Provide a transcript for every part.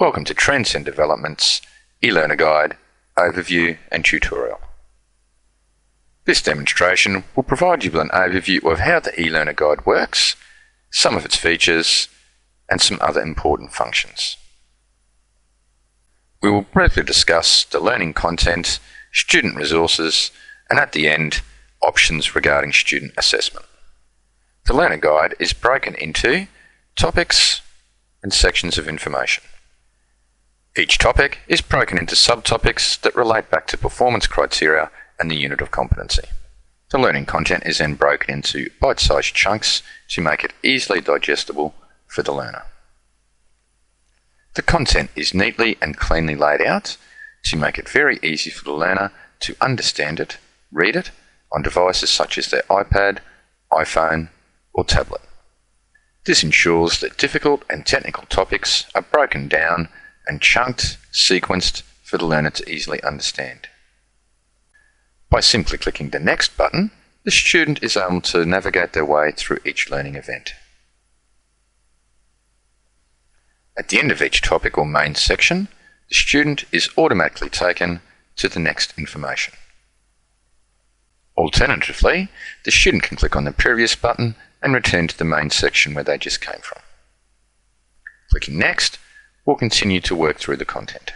Welcome to Transcend Development's eLearner Guide, Overview and Tutorial. This demonstration will provide you with an overview of how the eLearner Guide works, some of its features, and some other important functions. We will briefly discuss the learning content, student resources, and at the end, options regarding student assessment. The Learner Guide is broken into topics and sections of information. Each topic is broken into subtopics that relate back to performance criteria and the unit of competency. The learning content is then broken into bite-sized chunks to make it easily digestible for the learner. The content is neatly and cleanly laid out to make it very easy for the learner to understand it, read it, on devices such as their iPad, iPhone, or tablet. This ensures that difficult and technical topics are broken down and chunked, sequenced for the learner to easily understand. By simply clicking the Next button, the student is able to navigate their way through each learning event. At the end of each topic or main section, the student is automatically taken to the next information. Alternatively, the student can click on the previous button and return to the main section where they just came from. Clicking Next will continue to work through the content.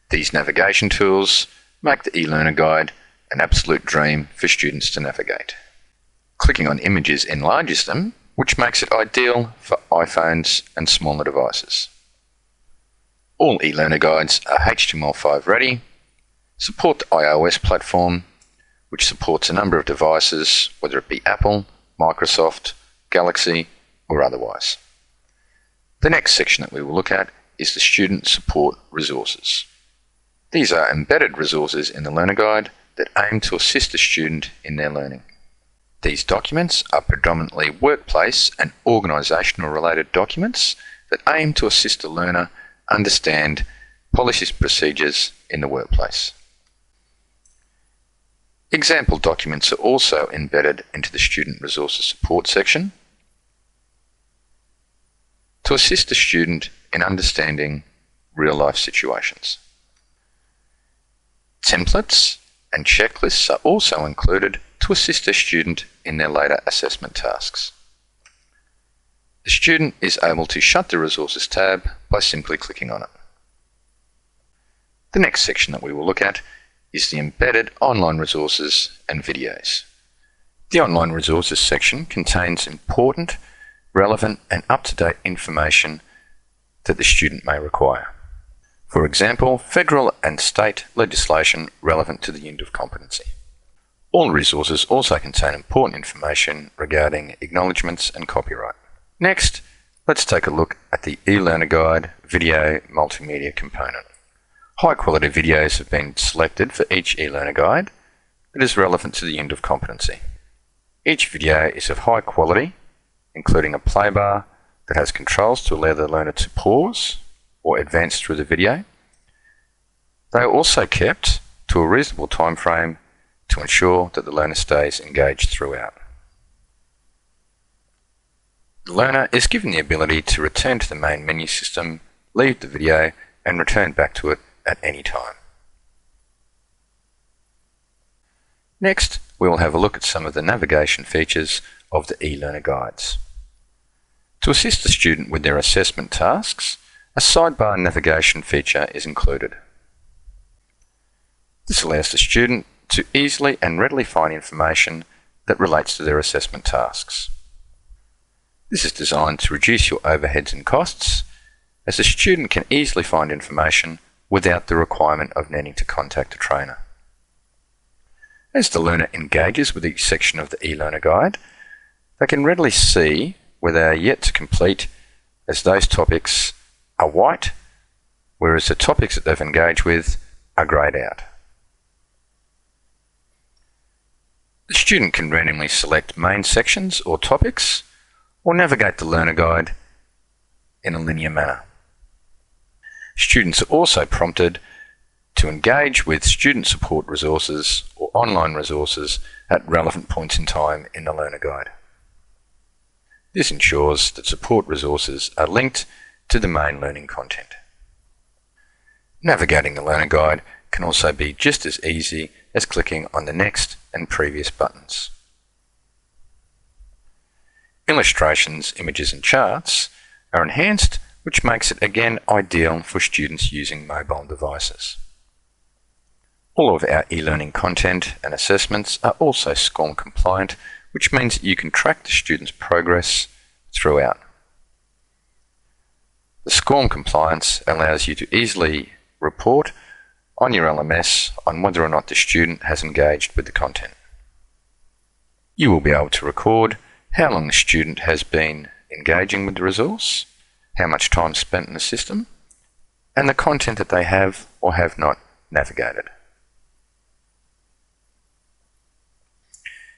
These navigation tools make the eLearner Guide an absolute dream for students to navigate. Clicking on images enlarges them, which makes it ideal for iPhones and smaller devices. All eLearner Guides are HTML5 ready, support the iOS platform, which supports a number of devices, whether it be Apple, Microsoft, Galaxy, or otherwise. The next section that we will look at is the student support resources. These are embedded resources in the Learner Guide that aim to assist the student in their learning. These documents are predominantly workplace and organisational related documents that aim to assist the learner understand policies and procedures in the workplace. Example documents are also embedded into the Student Resources Support section to assist the student in understanding real-life situations. Templates and checklists are also included to assist the student in their later assessment tasks. The student is able to shut the Resources tab by simply clicking on it. The next section that we will look at is the embedded online resources and videos. The online resources section contains important, relevant and up-to-date information that the student may require. For example, federal and state legislation relevant to the unit of competency. All resources also contain important information regarding acknowledgements and copyright. Next, let's take a look at the eLearner Guide video multimedia component. High-quality videos have been selected for each eLearner Guide that is relevant to the unit of competency. Each video is of high quality, including a play bar that has controls to allow the learner to pause or advance through the video. They are also kept to a reasonable time frame to ensure that the learner stays engaged throughout. The learner is given the ability to return to the main menu system, leave the video and return back to it at any time. Next, we will have a look at some of the navigation features of the eLearner Guides. To assist the student with their assessment tasks, a sidebar navigation feature is included. This allows the student to easily and readily find information that relates to their assessment tasks. This is designed to reduce your overheads and costs, as the student can easily find information without the requirement of needing to contact a trainer. As the learner engages with each section of the eLearner Guide, they can readily see where they are yet to complete, as those topics are white, whereas the topics that they've engaged with are greyed out. The student can randomly select main sections or topics, or navigate the Learner Guide in a linear manner. Students are also prompted to engage with student support resources or online resources at relevant points in time in the Learner Guide. This ensures that support resources are linked to the main learning content. Navigating the learner guide can also be just as easy as clicking on the next and previous buttons. Illustrations, images and charts are enhanced, which makes it again ideal for students using mobile devices. All of our e-learning content and assessments are also SCORM compliant, which means that you can track the student's progress throughout. The SCORM compliance allows you to easily report on your LMS on whether or not the student has engaged with the content. You will be able to record how long the student has been engaging with the resource, how much time spent in the system, and the content that they have or have not navigated.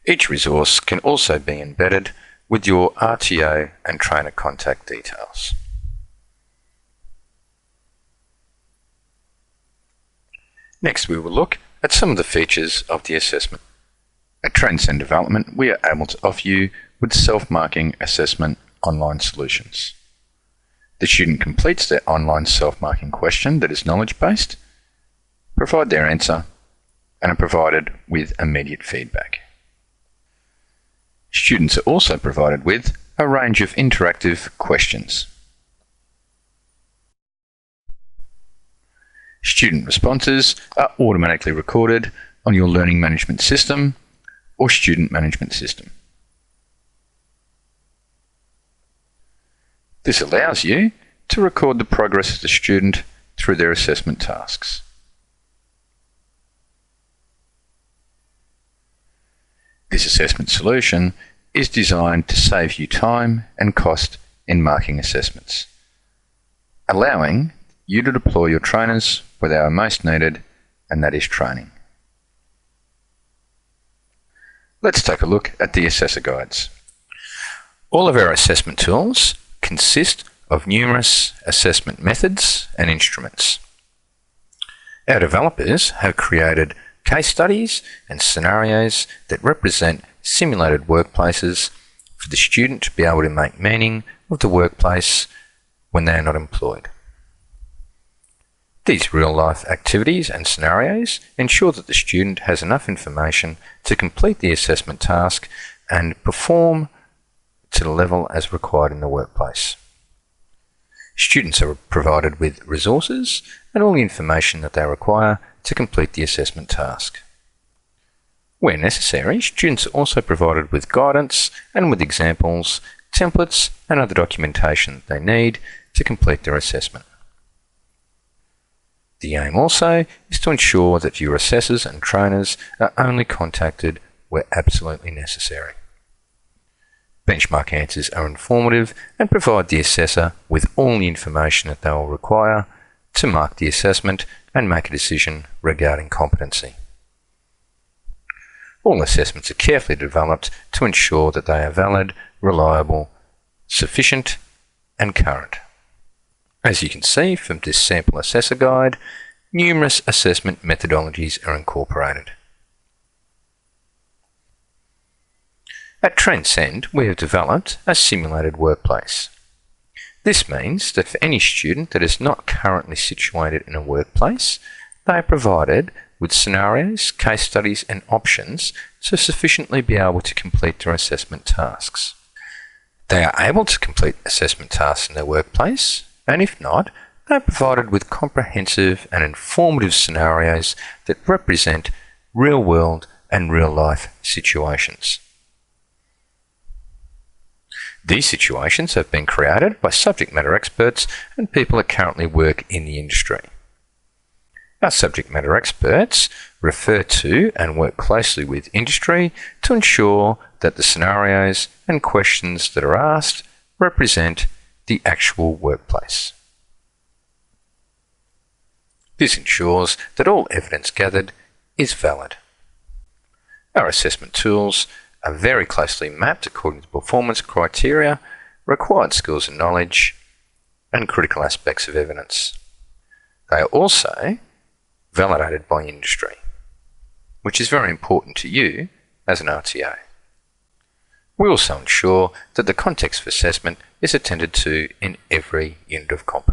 Each resource can also be embedded with your RTO and trainer contact details. Next, we will look at some of the features of the assessment. At Transcend Development, we are able to offer you with self-marking assessment online solutions. The student completes their online self-marking question that is knowledge-based, provide their answer, and are provided with immediate feedback. Students are also provided with a range of interactive questions. Student responses are automatically recorded on your learning management system or student management system. This allows you to record the progress of the student through their assessment tasks. This assessment solution is designed to save you time and cost in marking assessments, allowing you to deploy your trainers where they are most needed, and that is training. Let's take a look at the assessor guides. All of our assessment tools consist of numerous assessment methods and instruments. Our developers have created case studies and scenarios that represent simulated workplaces for the student to be able to make meaning of the workplace when they are not employed. These real-life activities and scenarios ensure that the student has enough information to complete the assessment task and perform to the level as required in the workplace. Students are provided with resources and all the information that they require to complete the assessment task. Where necessary, students are also provided with guidance and with examples, templates and other documentation they need to complete their assessment. The aim also is to ensure that your assessors and trainers are only contacted where absolutely necessary. Benchmark answers are informative and provide the assessor with all the information that they will require to mark the assessment and make a decision regarding competency. All assessments are carefully developed to ensure that they are valid, reliable, sufficient and current. As you can see from this sample assessor guide, numerous assessment methodologies are incorporated. At Transcend, we have developed a simulated workplace. This means that for any student that is not currently situated in a workplace, they are provided with scenarios, case studies and options to sufficiently be able to complete their assessment tasks. They are able to complete assessment tasks in their workplace, and if not, they are provided with comprehensive and informative scenarios that represent real-world and real-life situations. These situations have been created by subject matter experts and people that currently work in the industry. Our subject matter experts refer to and work closely with industry to ensure that the scenarios and questions that are asked represent the actual workplace. This ensures that all evidence gathered is valid. Our assessment tools are very closely mapped according to performance criteria, required skills and knowledge, and critical aspects of evidence. They are also validated by industry, which is very important to you as an RTO. We also ensure that the context of assessment is attended to in every unit of competence.